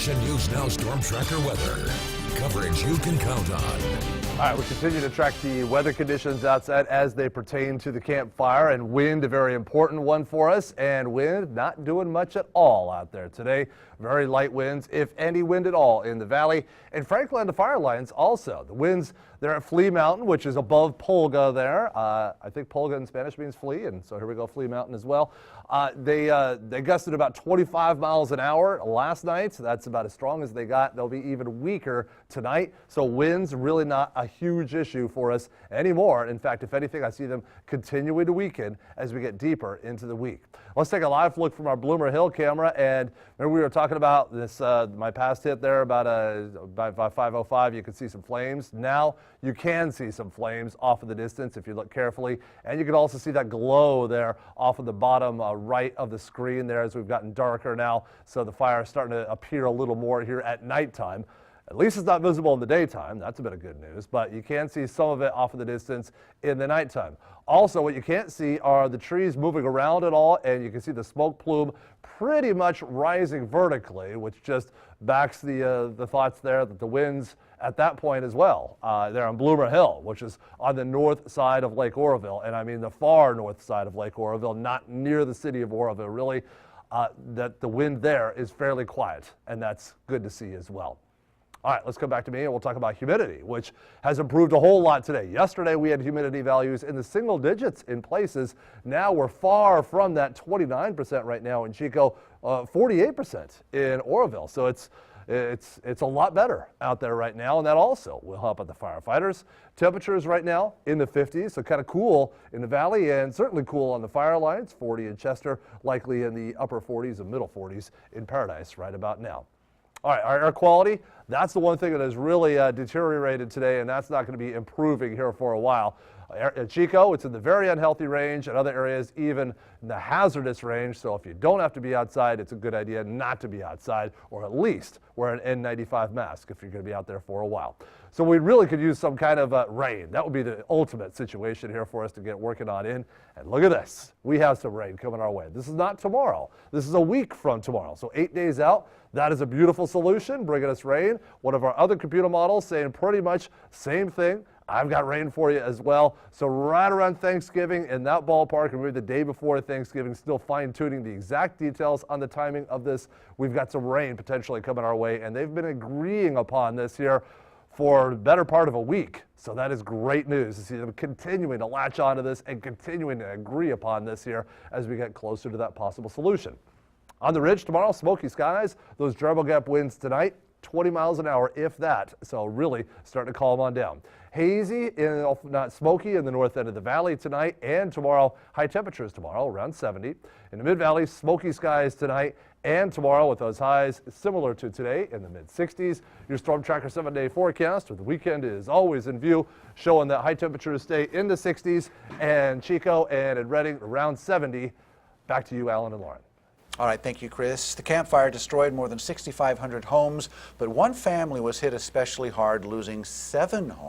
Action News Now Storm Tracker weather. Coverage you can count on. All right, we continue to track the weather conditions outside as they pertain to the campfire, and wind, a very important one for us, and wind not doing much at all out there today. Very light winds, if any wind at all, in the valley, and frankly on the fire lines also. The winds there at Flea Mountain, which is above Pulga there. I think Pulga in Spanish means flea, and so here we go, Flea Mountain as well. They gusted about 25 miles an hour last night. So that's about as strong as they got. They'll be even weaker tonight. So winds really not a huge issue for us anymore. In fact, if anything, I see them continuing to weaken as we get deeper into the week. Let's take a live look from our Bloomer Hill camera. And remember, we were talking about this, my past hit there about by 5:05. You can see some flames. Now you can see some flames off in the distance if you look carefully. And you can also see that glow there off of the bottom right of the screen there as we've gotten darker now. So the fire is starting to appear a little more here at nighttime. At least it's not visible in the daytime. That's a bit of good news, but you can see some of it off in the distance in the nighttime. Also, what you can't see are the trees moving around at all, and you can see the smoke plume pretty much rising vertically, which just backs the thoughts there that the winds at that point as well, there on Bloomer Hill, which is on the north side of Lake Oroville, and I mean the far north side of Lake Oroville, not near the city of Oroville, really, that the wind there is fairly quiet, and that's good to see as well. All right, let's come back to me and we'll talk about humidity, which has improved a whole lot today. Yesterday, we had humidity values in the single digits in places. Now we're far from that 29% right now in Chico, 48% in Oroville. So it's a lot better out there right now, and that also will help out the firefighters. Temperatures right now in the 50s, so kind of cool in the valley and certainly cool on the fire lines. 40 in Chester, likely in the upper 40s and middle 40s in Paradise right about now. All right, our air quality, that's the one thing that has really deteriorated today, and that's not going to be improving here for a while. At Chico, it's in the very unhealthy range. In other areas, even in the hazardous range. So if you don't have to be outside, it's a good idea not to be outside, or at least wear an N95 mask if you're going to be out there for a while. So we really could use some kind of rain. That would be the ultimate situation here for us to get working on in. And look at this. We have some rain coming our way. This is not tomorrow. This is a week from tomorrow. So 8 days out. That is a beautiful solution, bringing us rain. One of our other computer models saying pretty much same thing. I've got rain for you as well. So right around Thanksgiving in that ballpark, and maybe the day before Thanksgiving, still fine-tuning the exact details on the timing of this. We've got some rain potentially coming our way, and they've been agreeing upon this here for the better part of a week. So that is great news to see them continuing to latch onto this and continuing to agree upon this here as we get closer to that possible solution. On the ridge tomorrow, smoky skies, those Treble Gap winds tonight, 20 miles an hour, if that. So really starting to calm on down. Hazy, not smoky in the north end of the valley tonight and tomorrow. High temperatures tomorrow, around 70. In the mid-valley, smoky skies tonight and tomorrow with those highs similar to today in the mid-60s. Your Storm Tracker 7-day forecast with the weekend is always in view, showing that high temperatures stay in the 60s and Chico and in Redding around 70. Back to you, Alan and Lauren. All right, thank you, Chris. The campfire destroyed more than 6,500 homes, but one family was hit especially hard, losing 7 homes.